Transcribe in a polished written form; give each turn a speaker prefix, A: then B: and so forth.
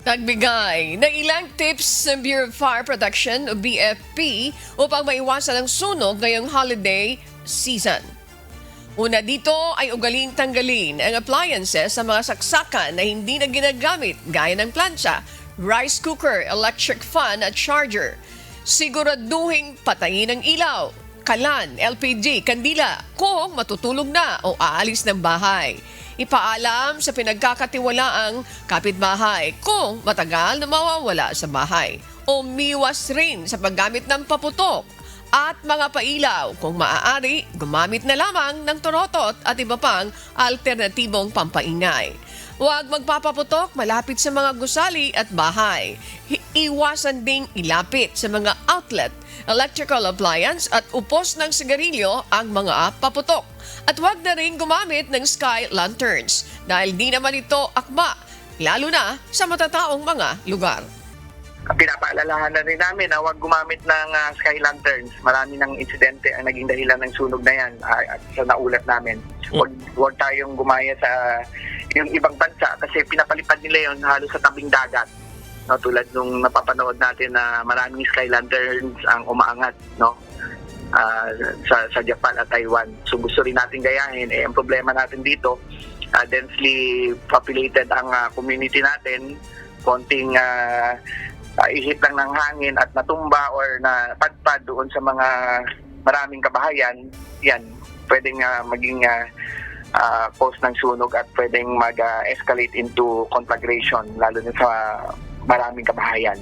A: Nagbigay ng ilang tips ng Bureau of Fire Protection o BFP upang maiwasan ang sunog ngayong holiday season. Una dito ay ugaling tanggalin ang appliances sa mga saksakan na hindi na ginagamit gaya ng plancha, rice cooker, electric fan at charger. Siguraduhin patayin ang ilaw, kalan, LPG, kandila kung matutulog na o aalis ng bahay. Ipaalam sa pinagkakatiwalaang kapitbahay kung matagal na mawawala sa bahay. Umiwas rin sa paggamit ng paputok at mga pailaw kung maaari, gumamit na lamang ng torotot at iba pang alternatibong pampaingay. Huwag magpapaputok malapit sa mga gusali at bahay. Iwasan ding ilapit sa mga outlet, electrical appliance at upos ng sigarilyo ang mga paputok. At huwag na rin gumamit ng sky lanterns dahil di naman ito akma, lalo na sa matataong mga lugar.
B: Pinapaalalahan na rin namin na huwag gumamit ng sky lanterns. Marami ng insidente ang naging dahilan ng sunog na yan at sa naulat namin. Huwag tayong gumaya sa yung ibang bansa kasi pinapalipad nila yon halos sa tabing dagat. No, tulad nung napapanood natin na maraming sky lanterns ang umaangat, no? Sa Japan at Taiwan. So gusto rin natin gayahin. Ang problema natin dito, densely populated ang community natin. Konting ihip lang ng hangin at natumba or napadpad doon sa mga maraming kabahayan, yan, pwedeng maging cause ng sunog at pwedeng mag-escalate into conflagration lalo na sa maraming kabahayan.